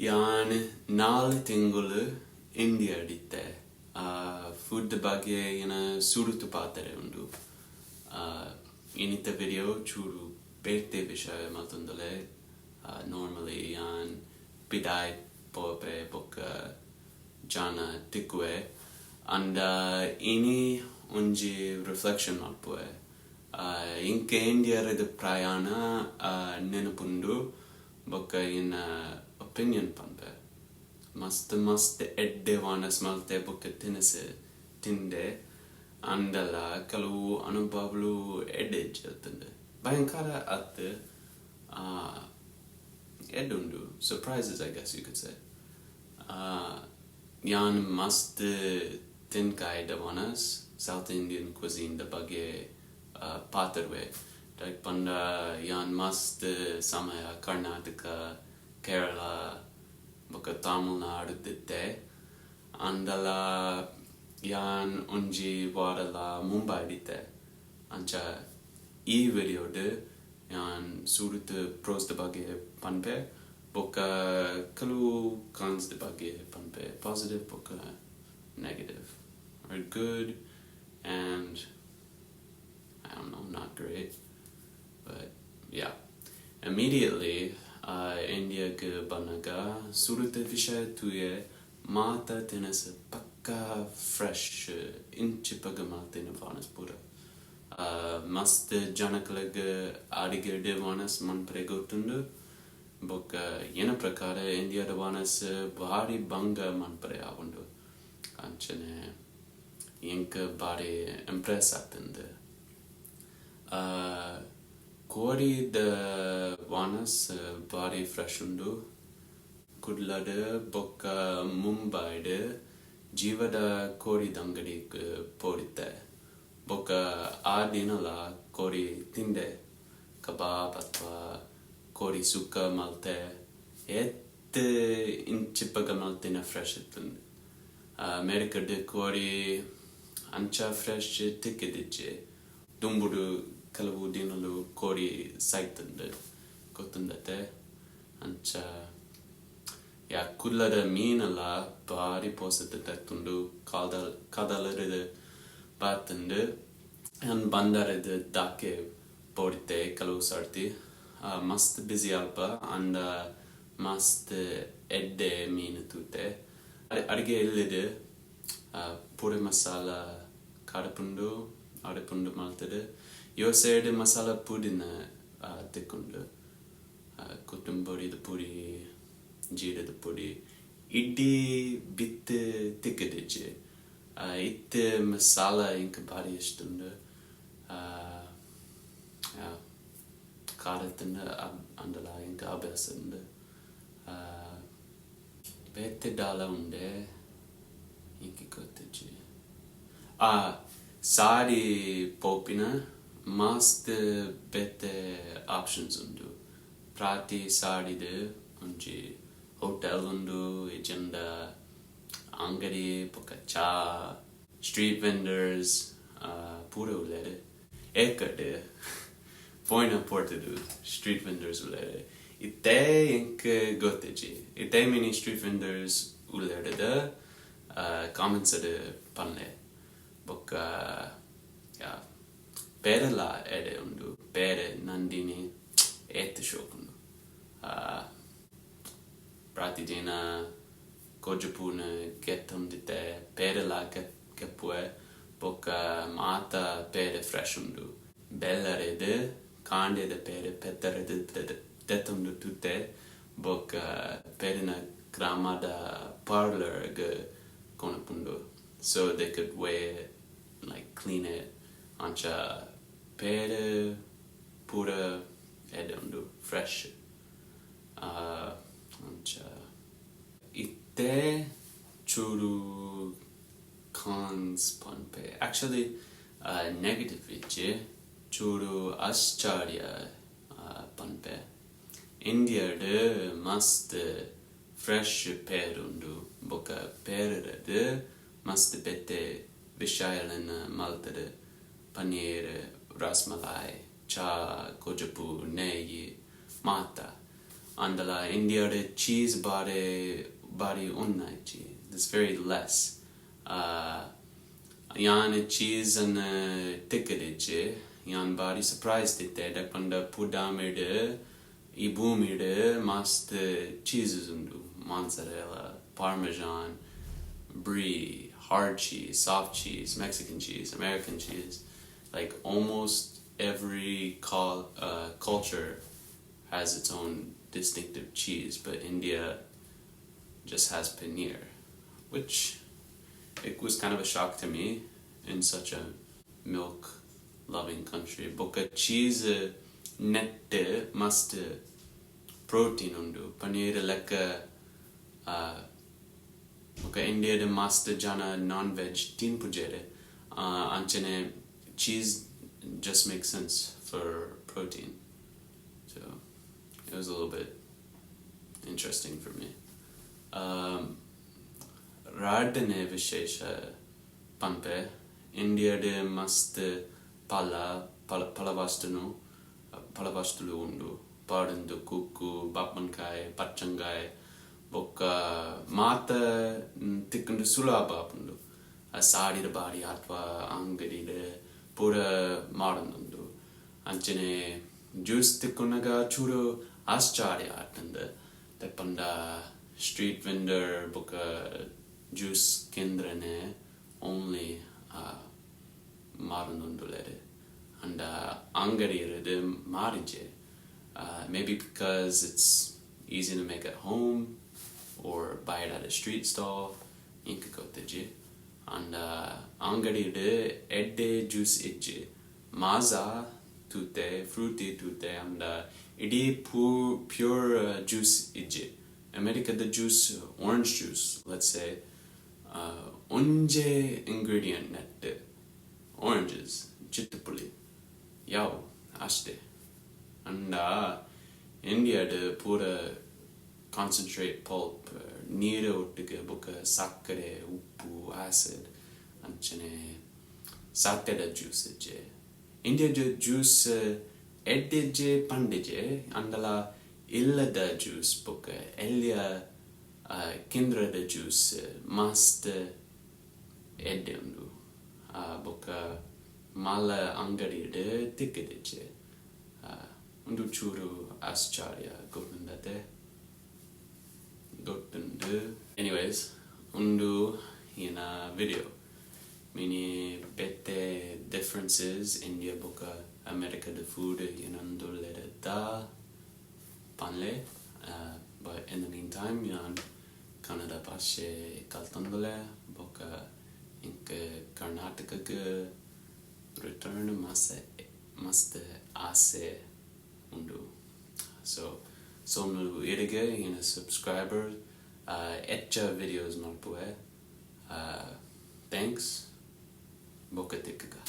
Yan nal tingulu India ditte. Food ಬಗ್ಗೆ ಏನ ಸುರುತು ಪಾತ್ರೆ ಉಂಡು ಇನ್ನಿತ ವಿಡಿಯೋ ಚೂರು ಬೇರ್ತೆ ವಿಷಯ ಮತ್ತೊಂದಲೆ normally yan bidai pobre boka jana tikwe and ini unji reflection malpue inke India red prayana nenapundu boka in opinion panpe mast edde vana smalte boka tinese tinde andala kalu anubavlu edde jaltande bayankara at edundu surprises I guess you could say yan must tin guide vanas South Indian cuisine the bagge patarwe like panda yan must samaya Karnataka Kerala boka Tamil Nadu ditte andala yan unji varala Mumbai ditte ancha e video de yan surut pros de bagge panpe boka kalu cons de bagge panpe positive boka negative or good and I don't know not great but yeah immediately India ke banaga surut vishay tuye mata tenas pakka fresh inchipaga maltena vanas pura mast janakalag adigirde vanas man pregotundu boka yena prakara India da vanas bari banga man pre avundu anchane yenka bari impress atinde kori the vanas bari fresh undu kudlade boka Mumbai de jivada kori dangadi porite boka adinala kori tinde kebab atwa kori suka malte et inchipaga maltina fresh itun America de kori ancha fresh tikkedije dumbudu kalavu dinalu kori saitande gotundate ancha ya kullada meenala bari posite tattundu kadalade batende and bandarede dake porite kalu sarti mast busy alpa and mast edde mean tutte adige illide pure masala karapundu adepundu maltede yo sede masala pudina tekundu kutumbori de puri jeera de puri iddi bit tikkedije it masala inka bari istundu ja karatende andala inka abesende bete dala unde inki kotije sari popina mast bete options undu prati sari de unji hotel undu agenda angadi poka cha street vendors pura ulede ekade poina portadu street vendors ulede ite inke goteji ite mini street vendors ulede da comments ade panne boka ja pere la ede undu pere nandini et shokundu pratijena kojapuna getum dite pere la kapue boka mata pere fresh undu bella rede kande de pere petere de tetundu tutte boka pere na gramada parlor ge konapundu so they could wear like clean it ancha pere pura edundu fresh ancha itte churu cons panpe actually negative iche churu ascharya panpe India de mast fresh perundu boka perede mast bete vishayalana maltade paneer rasmalai cha kojapu neyi mata andala India de cheese bari unnaichi. There's very less. Yan cheese and ticketiche yan bari surprised it da panda pudamide I boomide mast cheeses undu mozzarella, parmesan, brie, hard cheese, soft cheese, Mexican cheese, American cheese. Like almost every culture has its own distinctive cheese, but India just has paneer, which it was kind of a shock to me in such a milk-loving country. Boka cheese nette must protein undu paneer lekka boka India de must jana non-veg tin pujere anchene cheese just makes sense for protein. So it was a little bit interesting for me. Radane Vishesha Pampe, India de must palavastulu undu, padandu kuku, bapankai, pachangai, boka mata tikkundu sulaba pundu. Asadi the body atwa angadi de pura maranundu. Anchene juice tikkunaga churu ascharya atanda. Tepanda street vendor boka juice kendrane only maranundulere. And angadi de marije. Maybe because it's easy to make at home or buy it at a street stall. Inkakoteji. And angadi de edde juice ijji maza tute fruity tute and idi pure juice ijji America the juice orange juice let's say unje ingredient net oranges chittapuli yaw ashte and India de pura concentrate pulp ನೀರು ಒಟ್ಟಿಗೆ ಬೊಕ್ಕ ಸಕ್ಕರೆ ಉಪ್ಪು acid ಅಂಚನೆ ಸಾತೆದ juice ಇಜ್ಜೆ India juice ಎಡ್ಡೆಜ್ಜೆ ಪಂಡಿಜೆ ಅಂದಲ ಇಲ್ಲದ juice ಬೊಕ್ಕ ಎಲ್ಲಿಯ ಕೇಂದ್ರದ ಜ್ಯೂಸ್ ಮಸ್ತ್ ಎಡ್ಡೆ ಉಂಡು ಬೊಕ್ಕ ಮಾಲ ಅಂಗಡಿಡೆ ತಿಕ್ಕಿದಿಜ್ಜೆ ಉಂಡು ಚೂರು ಆಶ್ಚರ್ಯ ಗೊತ್ತಂದತೆ anyways undu in a video mini bette differences India boka America the food yanandulle da panle but in the meantime yan Canada pashe kaltandule boka ink Karnataka ke return must ase undu so nu irige in a subscriber etcha videos malpue thanks boka tikka